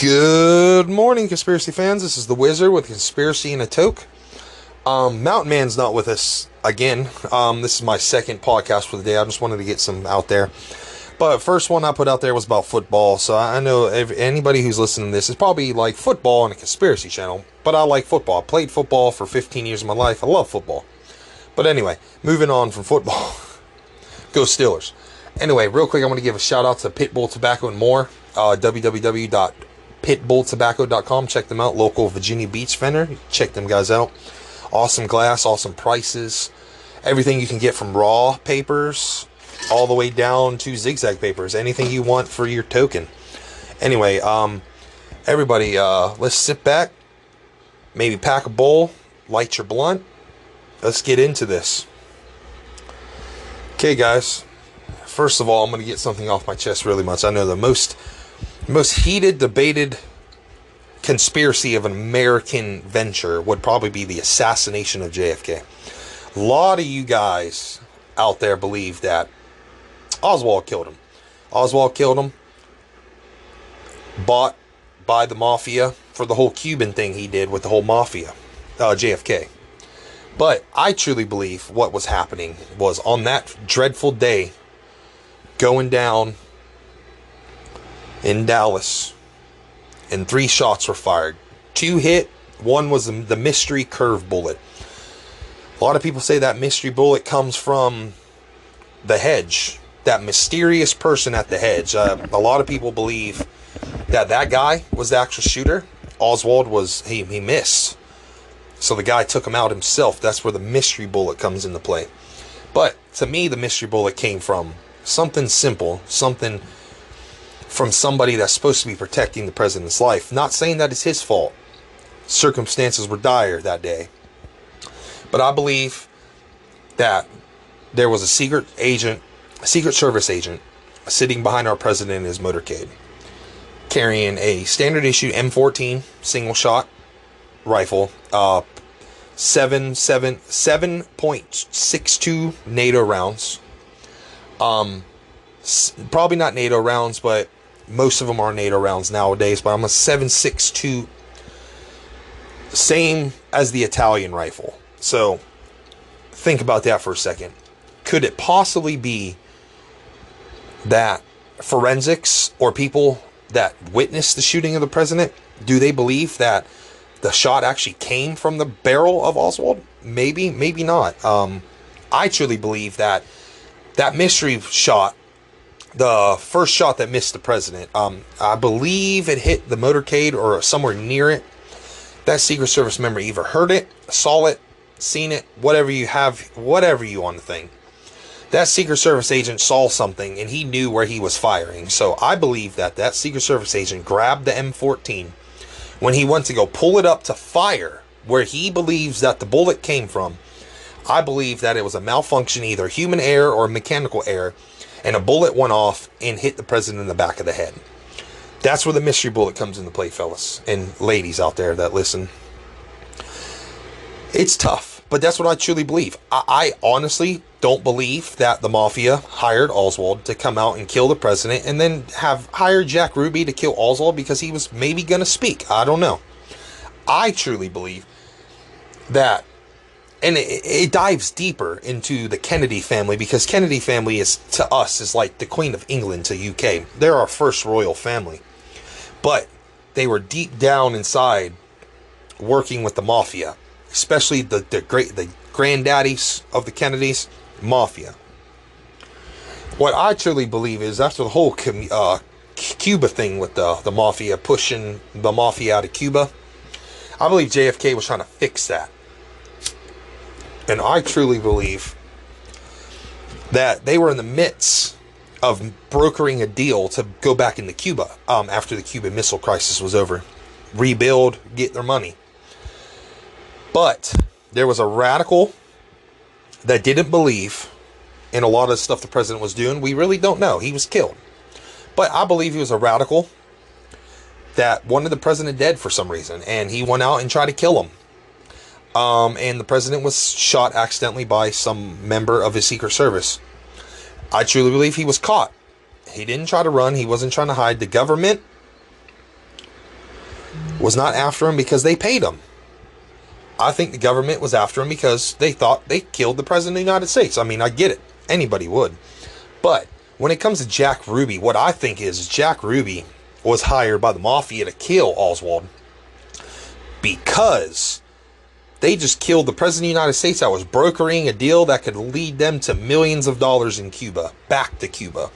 Good morning, conspiracy fans. This is the Wizard with Conspiracy and a Toke. Mountain Man's not with us again. This is my second podcast for the day. I just wanted to get some out there. But first one I put out there was about football. So I know anybody who's listening to this is probably like football and a conspiracy channel. But I like football. I played football for 15 years of my life. I love football. But anyway, moving on from football. Go Steelers. Anyway, real quick, I want to give a shout out to Pitbull Tobacco and More. www.pitbulltobacco.com. Check them out. Local Virginia Beach vendor. Check them guys out. Awesome glass, awesome prices. Everything you can get from raw papers all the way down to zigzag papers. Anything you want for your token. Anyway, everybody, let's sit back. Maybe pack a bowl. Light your blunt. Let's get into this. Okay, guys. First of all, I'm going to get something off my chest really much. I know the most heated, debated conspiracy of an American venture would probably be the assassination of JFK. A lot of you guys out there believe that Oswald killed him. Oswald killed him, bought by the mafia for the whole Cuban thing he did with the whole mafia, JFK. But I truly believe what was happening was on that dreadful day going down in Dallas, and 3 shots were fired. 2 hit, 1 was the mystery curve bullet. A lot of people say that mystery bullet comes from the hedge, that mysterious person at the hedge. A lot of people believe that guy was the actual shooter. Oswald he missed, so the guy took him out himself. That's where the mystery bullet comes into play. But to me, the mystery bullet came from something simple, something from somebody that's supposed to be protecting the president's life. Not saying that it's his fault. Circumstances were dire that day. But I believe that there was a secret service agent sitting behind our president in his motorcade, carrying a standard issue M14 single shot rifle, 7.62 NATO rounds. Probably not NATO rounds, but most of them are NATO rounds nowadays. But I'm a 7.62, same as the Italian rifle. So think about that for a second. Could it possibly be that forensics or people that witnessed the shooting of the president, do they believe that the shot actually came from the barrel of Oswald? Maybe, maybe not. I truly believe that mystery shot, the first shot that missed the president, I believe it hit the motorcade or somewhere near it. That Secret Service member either heard it, saw it, seen it, whatever you want to think. That Secret Service agent saw something and he knew where he was firing. So I believe that Secret Service agent grabbed the M14 when he went to go pull it up to fire where he believes that the bullet came from. I believe that it was a malfunction, either human error or mechanical error, and a bullet went off and hit the president in the back of the head. That's where the mystery bullet comes into play, fellas and ladies out there that listen. It's tough, but that's what I truly believe. I honestly don't believe that the mafia hired Oswald to come out and kill the president and then have hired Jack Ruby to kill Oswald because he was maybe going to speak. I don't know. I truly believe that. And it dives deeper into the Kennedy family, because Kennedy family is, to us, is like the Queen of England to UK. They're our first royal family. But they were deep down inside working with the mafia, especially the granddaddies of the Kennedys, mafia. What I truly believe is after the whole Cuba thing with the mafia, pushing the mafia out of Cuba, I believe JFK was trying to fix that. And I truly believe that they were in the midst of brokering a deal to go back into Cuba after the Cuban Missile Crisis was over. Rebuild, get their money. But there was a radical that didn't believe in a lot of the stuff the president was doing. We really don't know. He was killed. But I believe he was a radical that wanted the president dead for some reason. And he went out and tried to kill him. And the president was shot accidentally by some member of his Secret Service. I truly believe he was caught. He didn't try to run. He wasn't trying to hide. The government was not after him because they paid him. I think the government was after him because they thought they killed the President of the United States. I mean, I get it. Anybody would. But when it comes to Jack Ruby, what I think is Jack Ruby was hired by the mafia to kill Oswald because they just killed the President of the United States that was brokering a deal that could lead them to millions of dollars in Cuba, back to Cuba.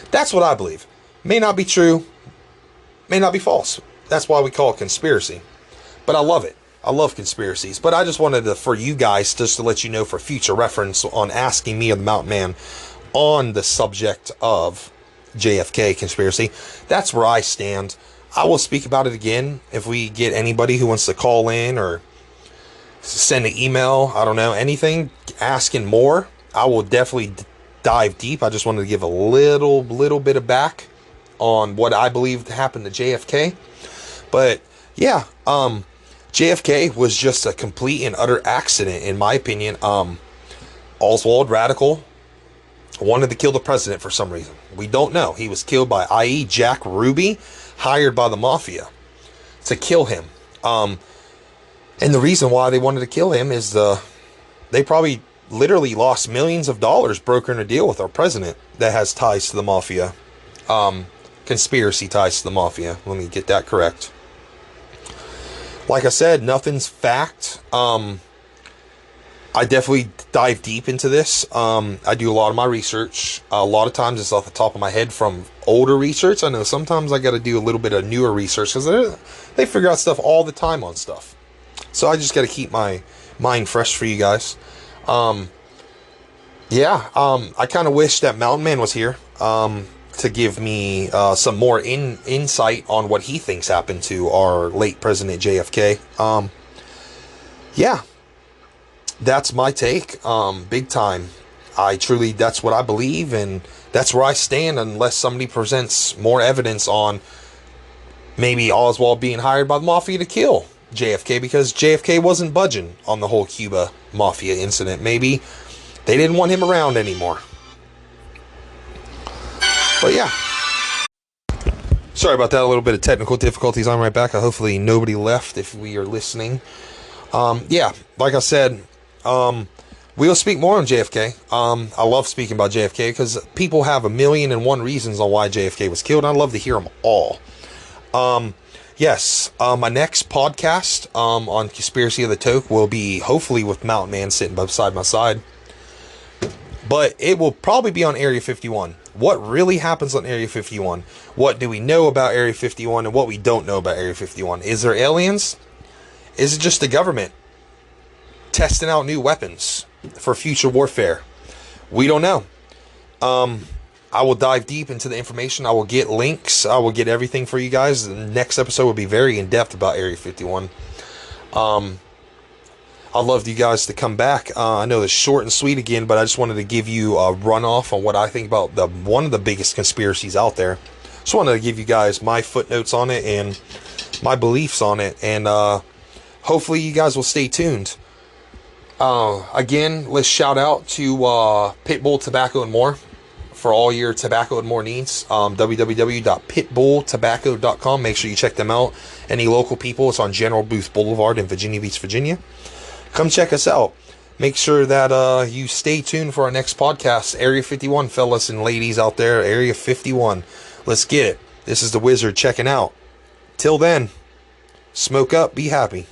That's what I believe. May not be true, may not be false. That's why we call it conspiracy. But I love it. I love conspiracies. But I just wanted to, for you guys, just to let you know for future reference on asking me of the Mountain Man on the subject of JFK conspiracy. That's where I stand. I will speak about it again if we get anybody who wants to call in or send an email. I don't know, anything asking more. I will definitely dive deep. I just wanted to give a little bit of back on what I believe happened to JFK. But yeah, JFK was just a complete and utter accident, in my opinion. Oswald Radical wanted to kill the president for some reason. We don't know. He was killed by i.e. Jack Ruby, hired by the mafia to kill him. And the reason why they wanted to kill him is they probably literally lost millions of dollars brokering a deal with our president that has ties to the mafia. Conspiracy ties to the mafia. Let me get that correct. Like I said, nothing's fact. I definitely dive deep into this. I do a lot of my research. A lot of times it's off the top of my head from older research. I know sometimes I got to do a little bit of newer research because they figure out stuff all the time on stuff. So I just got to keep my mind fresh for you guys. I kind of wish that Mountain Man was here to give me some more insight on what he thinks happened to our late President JFK. That's my take, big time. That's what I believe, and that's where I stand unless somebody presents more evidence on maybe Oswald being hired by the mafia to kill JFK, because JFK wasn't budging on the whole Cuba mafia incident. Maybe they didn't want him around anymore. But yeah, sorry about that, a little bit of technical difficulties. I'm right back. Hopefully nobody left if we are listening. Like I said, we'll speak more on JFK. I love speaking about JFK because people have 1,000,001 reasons on why JFK was killed, and I'd love to hear them all. My next podcast on Conspiracy of the Toke will be hopefully with Mountain Man sitting beside my side. But it will probably be on Area 51. What really happens on Area 51? What do we know about Area 51 and what we don't know about Area 51? Is there aliens? Is it just the government testing out new weapons for future warfare? We don't know. I will dive deep into the information. I will get links. I will get everything for you guys. The next episode will be very in-depth about Area 51. I'd love you guys to come back. I know it's short and sweet again, but I just wanted to give you a runoff on what I think about one of the biggest conspiracies out there. Just wanted to give you guys my footnotes on it and my beliefs on it, and hopefully you guys will stay tuned. Again, let's shout out to Pitbull Tobacco and More for all your tobacco and more needs. www.pitbulltobacco.com. Make sure you check them out. Any local people, it's on General Booth Boulevard in Virginia Beach, Virginia. Come check us out. Make sure that you stay tuned for our next podcast. Area 51, fellas and ladies out there. Area 51. Let's get it. This is the Wizard checking out. Till then, smoke up, be happy.